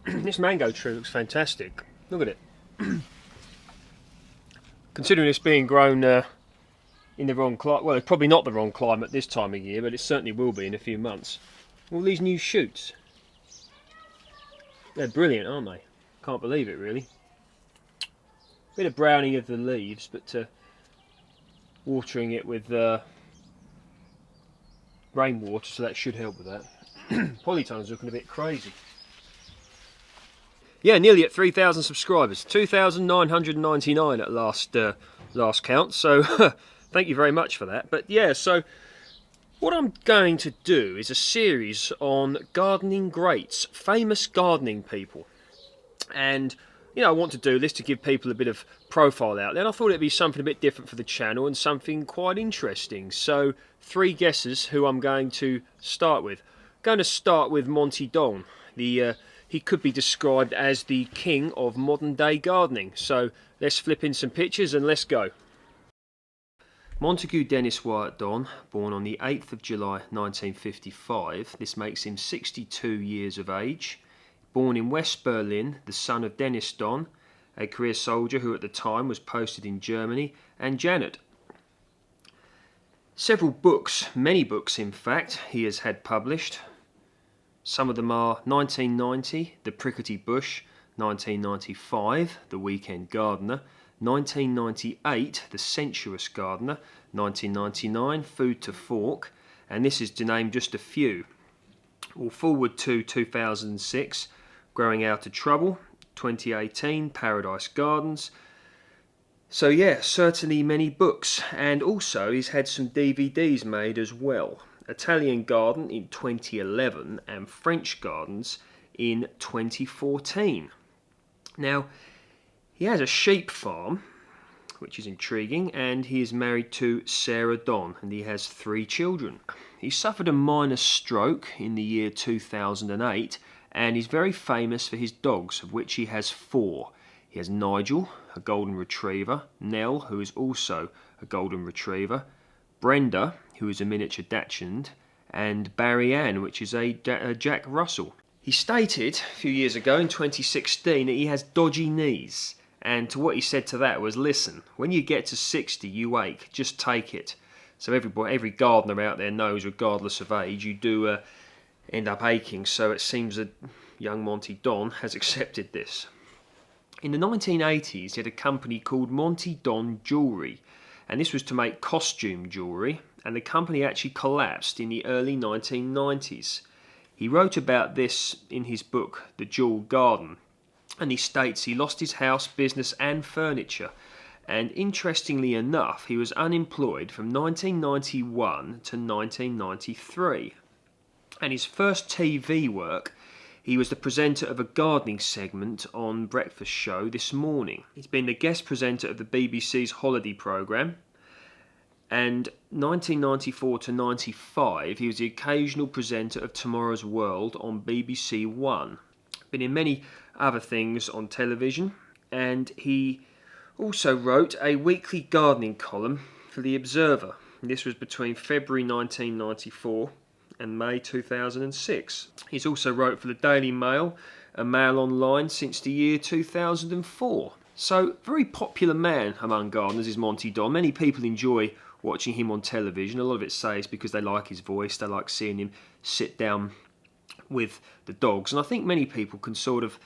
This mango tree looks fantastic. Look at it. Considering it's being grown in the wrong climate, well, it's probably not the wrong climate this time of year, but it certainly will be in a few months. All these new shoots. They're brilliant, aren't they? Can't believe it, really. Bit of browning of the leaves, but watering it with rainwater, so that should help with that. Polytunnel's looking a bit crazy. Yeah, nearly at 3,000 subscribers. 2,999 at last count. So thank you very much for that. But yeah, so what I'm going to do is a series on gardening greats, famous gardening people. And I want to do this to give people a bit of profile out there. And I thought it'd be something a bit different for the channel and something quite interesting. So 3 guesses who I'm going to start with. I'm going to start with Monty Don. He could be described as the king of modern day gardening. So let's flip in some pictures and let's go. Montagu Denis Wyatt Don, born on the 8th of July 1955. This makes him 62 years of age. Born in West Berlin, the son of Denis Don, a career soldier who at the time was posted in Germany, and Janet. Several books, many books in fact, he has had published. Some of them are 1990, The Prickety Bush, 1995, The Weekend Gardener, 1998, The Sensuous Gardener, 1999, Food to Fork, and this is to name just a few. Well, forward to 2006, Growing Out of Trouble, 2018, Paradise Gardens. So yeah, certainly many books, and also he's had some DVDs made as well. Italian Garden in 2011 and French Gardens in 2014. Now, he has a sheep farm, which is intriguing, and he is married to Sarah Don, and he has 3 children. He suffered a minor stroke in the year 2008, and he's very famous for his dogs, of which he has 4. He has Nigel, a golden retriever, Nell, who is also a golden retriever, Brenda, who is a miniature Dachshund, and Barry Ann, which is a Jack Russell. He stated a few years ago in 2016 that he has dodgy knees, and to what he said to that was, listen, when you get to 60 you ache, just take it. So every gardener out there knows, regardless of age, you do end up aching, so it seems that young Monty Don has accepted this. In the 1980s, he had a company called Monty Don Jewellery, and this was to make costume jewellery, and the company actually collapsed in the early 1990s. He wrote about this in his book, The Jewel Garden, and he states he lost his house, business and furniture, and interestingly enough, he was unemployed from 1991 to 1993. And his first TV work, he was the presenter of a gardening segment on Breakfast Show This Morning. He's been the guest presenter of the BBC's holiday programme, and 1994 to 95 he was the occasional presenter of Tomorrow's World on BBC One. Been in many other things on television, and he also wrote a weekly gardening column for The Observer. This was between February 1994 and May 2006. He's also wrote for the Daily Mail and Mail Online since the year 2004. So, very popular man among gardeners is Monty Don. Many people enjoy watching him on television. A lot of it says because they like his voice, they like seeing him sit down with the dogs. And I think many people can sort of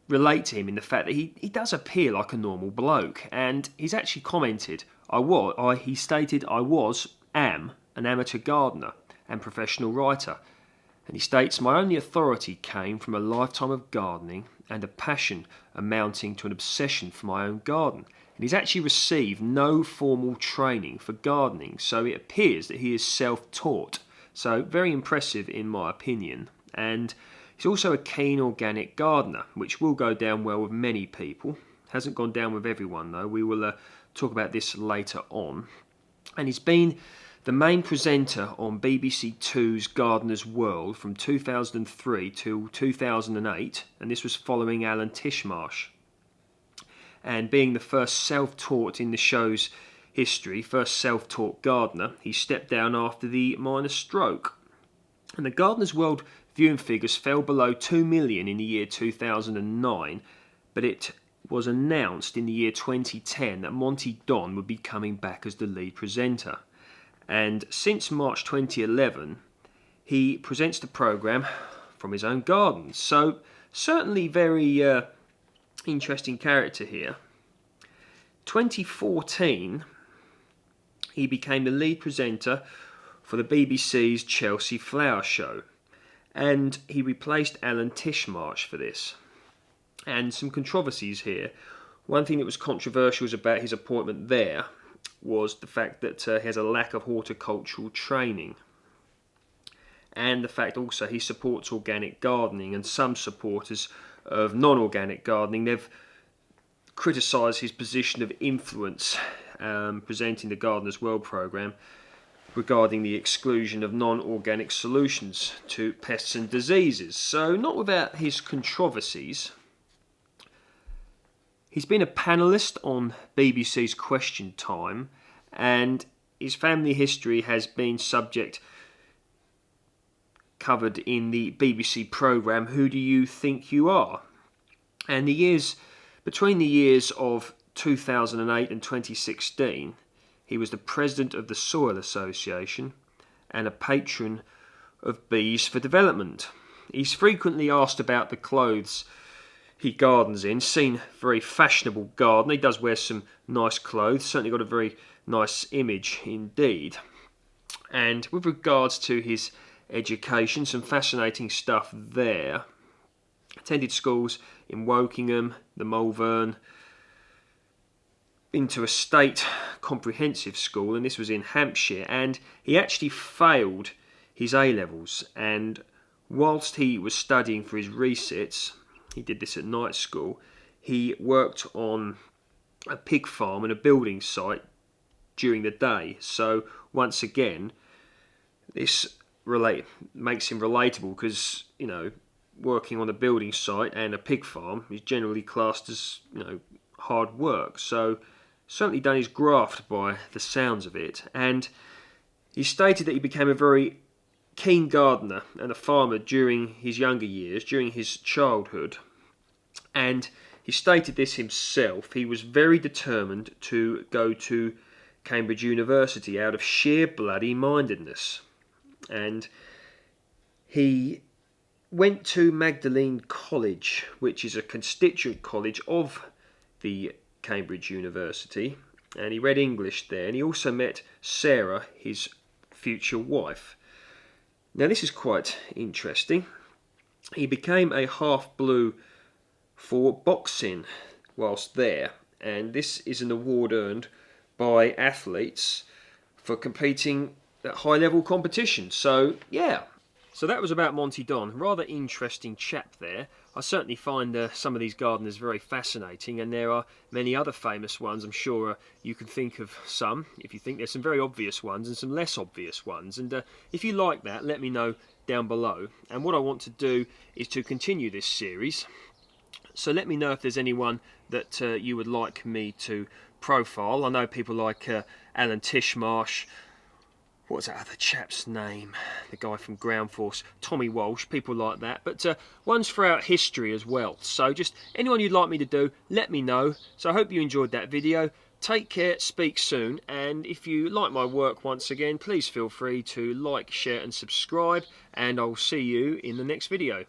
relate to him in the fact that he does appear like a normal bloke. And he's actually commented, he stated, am an amateur gardener and professional writer. And he states, my only authority came from a lifetime of gardening and a passion amounting to an obsession for my own garden. And he's actually received no formal training for gardening, so it appears that he is self-taught. So very impressive in my opinion. And he's also a keen organic gardener, which will go down well with many people. Hasn't gone down with everyone though. We will talk about this later on. And he's been the main presenter on BBC Two's Gardener's World from 2003 to 2008, and this was following Alan Tishmarsh. And being the first self-taught in the show's history, first self-taught gardener, he stepped down after the minor stroke. And the Gardener's World viewing figures fell below 2 million in the year 2009, but it was announced in the year 2010 that Monty Don would be coming back as the lead presenter. And since March 2011, he presents the programme from his own garden. So certainly very interesting character here. 2014, he became the lead presenter for the BBC's Chelsea Flower Show, and he replaced Alan Tishmarsh for this. And some controversies here. One thing that was controversial about his appointment there was the fact that he has a lack of horticultural training, and the fact also he supports organic gardening, and some supporters of non-organic gardening, they've criticised his position of influence presenting the Gardener's World programme regarding the exclusion of non-organic solutions to pests and diseases. So not without his controversies. He's been a panellist on BBC's Question Time, and his family history has been covered in the BBC programme Who Do You Think You Are? And between the years of 2008 and 2016, he was the president of the Soil Association and a patron of Bees for Development. He's frequently asked about the clothes he gardens in. Seen very fashionable gardener. He does wear some nice clothes. Certainly got a very nice image indeed. And with regards to his education, some fascinating stuff there. Attended schools in Wokingham, the Malvern, been to a state comprehensive school, and this was in Hampshire, and he actually failed his A-levels, and whilst he was studying for his resits, he did this at night school, he worked on a pig farm and a building site during the day. So once again, this makes him relatable, because working on a building site and a pig farm is generally classed as hard work. So certainly done his graft by the sounds of it. And he stated that he became a very keen gardener and a farmer during his younger years, during his childhood. And he stated this himself. He was very determined to go to Cambridge University out of sheer bloody mindedness. And he went to Magdalene College, which is a constituent college of the Cambridge University, and he read English there, and he also met Sarah, his future wife. Now this is quite interesting. He became a half-blue for boxing whilst there, and this is an award earned by athletes for competing at high-level competition. So yeah, so that was about Monty Don. Rather interesting chap there. I certainly find some of these gardeners very fascinating, and there are many other famous ones. I'm sure you can think of some, if you think. There's some very obvious ones and some less obvious ones. And if you like that, let me know down below. And what I want to do is to continue this series. So let me know if there's anyone that you would like me to profile. I know people like Alan Tishmarsh. What's that other chap's name? The guy from Ground Force, Tommy Walsh, people like that. But ones throughout history as well. So just anyone you'd like me to do, let me know. So I hope you enjoyed that video. Take care, speak soon. And if you like my work once again, please feel free to like, share and subscribe. And I'll see you in the next video.